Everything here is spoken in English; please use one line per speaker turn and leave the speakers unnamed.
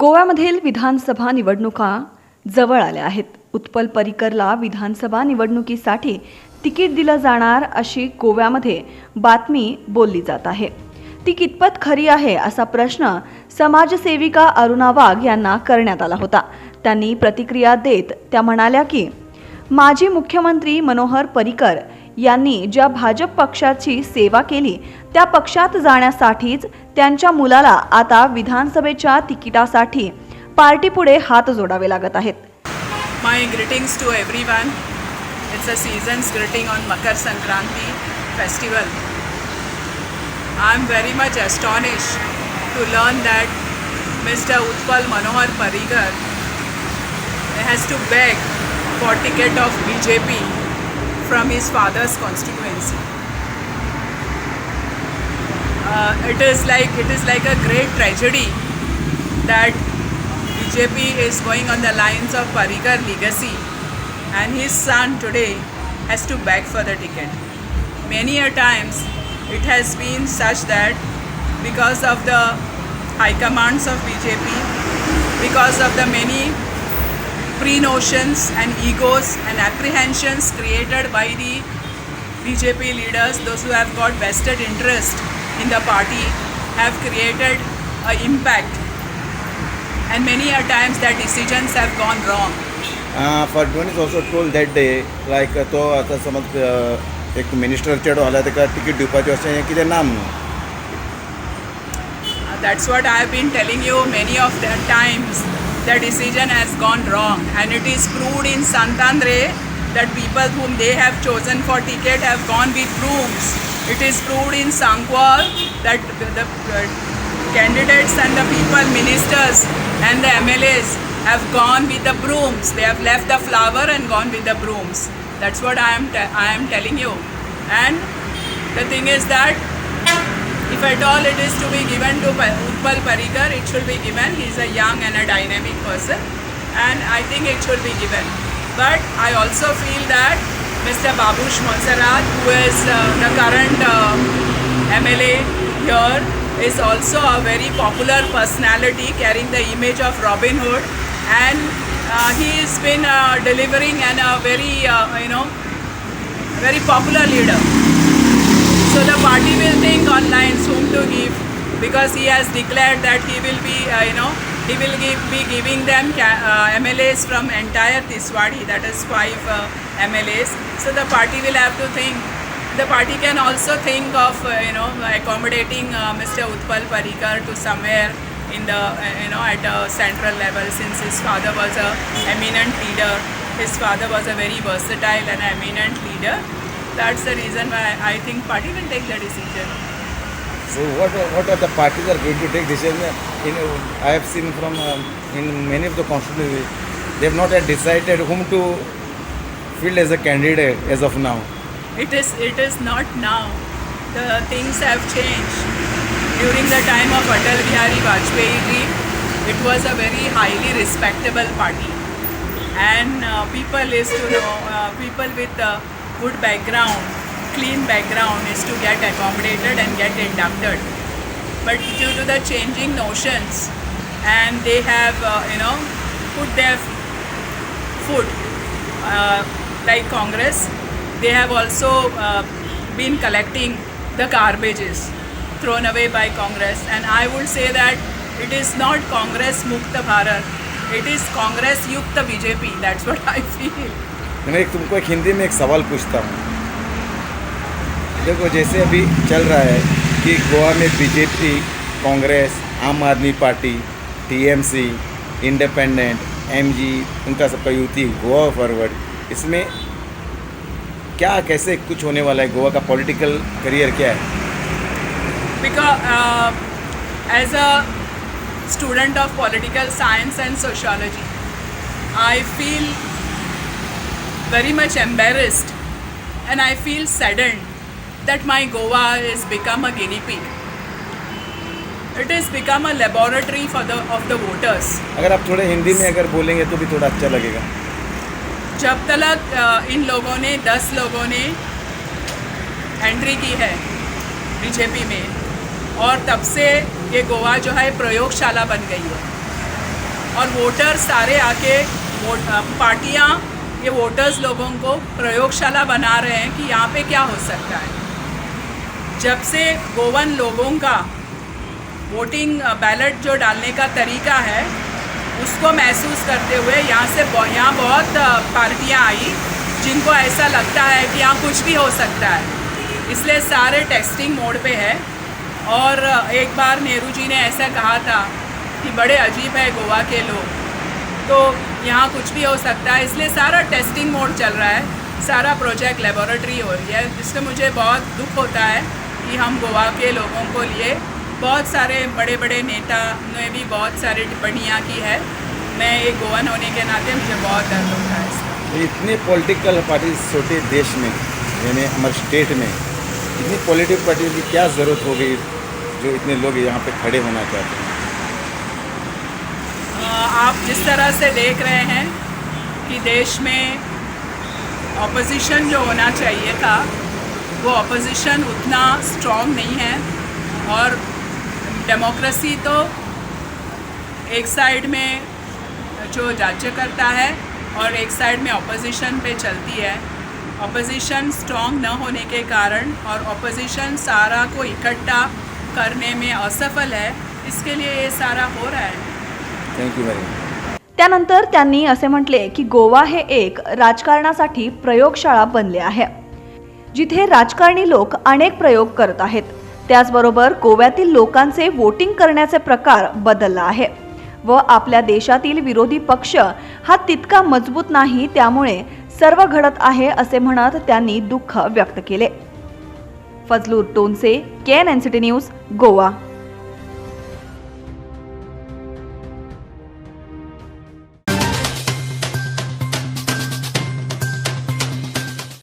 गोव्यामधील विधानसभा निवडणुका जवळ आल्या आहेत. उत्पल परिकरला विधानसभा निवडणुकीसाठी तिकीट दिलं जाणार अशी गोव्यामध्ये बातमी बोलली जात आहे. ती कितपत खरी आहे असा प्रश्न समाजसेविका अरुणा वाघ यांना करण्यात आला होता. त्यांनी प्रतिक्रिया देत त्या म्हणाल्या की माजी मुख्यमंत्री मनोहर पर्रीकर यांनी ज्या भाजप पक्षाची सेवा केली त्या पक्षात जाण्यासाठीच त्यांच्या मुलाला आता विधानसभेच्या तिकिटासाठी पार्टीपुढे हात जोडावे लागत आहेत.
My greetings to everyone. It's a season's greeting on Makar Sankranti festival. I'm very much astonished to learn that Mr. Utpal Manohar Parrikar has to beg for ticket of BJP from his father's constituency. It is like a great tragedy that BJP is going on the lines of Parrikar legacy, and his son today has to beg for the ticket. Many a times it has been such that because of the high commands of BJP, because of the many pre-notions and egos and apprehensions created by the BJP leaders, those who have got vested interest in the party, have created an impact, and many a times their decisions have gone wrong.
Fadwan is also told that day like तो आता समज एक minister चेडो आला तेका ticket दिवपाचें अशें कितें ना म्हणून.
That's what I have been telling you many of the times. The decision has gone wrong, and it is proved in Santander that people whom they have chosen for ticket have gone with brooms. It is proved in Sankwal that the candidates and the people, ministers and the MLAs have gone with the brooms. They have left the flower and gone with the brooms. That's what I am telling you. And the thing is that if at all it is to be given to Utpal Parrikar, it should be given. He is a young and a dynamic person, and I think it should be given. But I also feel that Mr. Babush Monserrat, who is the current MLA here, is also a very popular personality carrying the image of Robin Hood, and he has been delivering and a very popular leader. So the party will think on lines whom to give, because he has declared that he will be be giving them MLAs from entire Tiswadi, that is 5 MLAs. So the party will have to think. The party can also think of accommodating Mr. Utpal Parrikar to somewhere in the at a central level, since his father was a eminent leader. His father was a very versatile and eminent leader. That's the reason why I think party will take the decision.
So what are the parties are going to take decision? I have seen from in many of the constituencies, they have not yet decided whom to field as a candidate as of now.
It is not now. The things have changed. During the time of Atal Bihari Vajpayee ji, it was a very highly respectable party, and people is to know people with good background, clean background is to get accommodated and get inducted. But due to the changing notions, and they have put their foot like Congress, they have also been collecting the garbages thrown away by Congress, and I would say that it is not Congress Mukta Bharat, it is Congress Yukta BJP. That's what I feel.
मैं तुमको एक हिंदी में एक सवाल पूछता हूँ. देखो जैसे अभी चल रहा है कि गोवा में बीजेपी, कांग्रेस, आम आदमी पार्टी, टीएमसी, इंडिपेंडेंट, एमजी, उनका सबका युति, गोवा फॉरवर्ड, इसमें क्या कैसे कुछ होने वाला है? गोवा का पॉलिटिकल करियर क्या है?
Because as a student of political science and sociology, I feel very much embarrassed, and I feel saddened that my Goa has become a guinea pig. It has become a laboratory of the voters.
अगर आप थोड़े हिंदी में अगर बोलेंगे तो भी थोड़ा अच्छा लगेगा.
जब तक इन लोगों ने 10 लोगों ने एंट्री की है बीजेपी में, और तब से ये गोवा जो है प्रयोगशाला बन गई है. और वोटर सारे आके पार्टियां ये वोटर्स लोगों को प्रयोगशाला बना रहे हैं कि यहाँ पे क्या हो सकता है। जब से गोवन लोगों का वोटिंग बैलेट जो डालने का तरीका है उसको महसूस करते हुए यहाँ बहुत पार्टियां आई जिनको ऐसा लगता है कि यहाँ कुछ भी हो सकता है, इसलिए सारे टेस्टिंग मोड पे है। और एक बार नेहरू जी ने ऐसा कहा था कि बड़े अजीब है गोवा के लोग, तो यहाँ कुछ भी हो सकता है, इसलिए सारा टेस्टिंग मोड चल रहा है, सारा प्रोजेक्ट लेबोरेटरी हो रही है, जिससे मुझे बहुत दुख होता है कि हम गोवा के लोगों को लिए बहुत सारे बड़े बड़े नेता ने भी बहुत सारी टिप्पणियाँ की है। मैं एक गोवन होने के नाते मुझे बहुत दर्द होता है इसका।
इतनी पॉलिटिकल पार्टी छोटे देश में यानी हमारे स्टेट में इतनी पॉलिटिकल पार्टी की क्या ज़रूरत हो गई जो इतने लोग यहाँ पे खड़े होना चाहते हैं?
आप जिस तरह से देख रहे हैं कि देश में ऑपोजिशन जो होना चाहिए था वो ऑपोजिशन उतना स्ट्रॉन्ग नहीं है, और डेमोक्रेसी तो एक साइड में जो राज्य करता है और एक साइड में ऑपोजिशन पे चलती है। ऑपोजिशन स्ट्रॉन्ग न होने के कारण और ऑपोजिशन सारा को इकट्ठा करने में असफल है, इसके लिए ये सारा हो रहा है।
Thank you very much.
त्यानंतर त्यांनी असे म्हटले की गोवा हे एक राजकारणासाठी प्रयोगशाळा बनले आहे, जिथे राजकारणी लोक अनेक प्रयोग करत आहेत। त्याचबरोबर गोव्यातील लोकांचे वोटिंग करण्याचे प्रकार बदलला आहे व आपल्या देशातील विरोधी पक्ष हा तितका मजबूत नाही, त्यामुळे सर्व घडत आहे असे म्हणत त्यांनी दुःख व्यक्त केले। फजलूर टोनसे, KNNCT न्यूज, गोवा।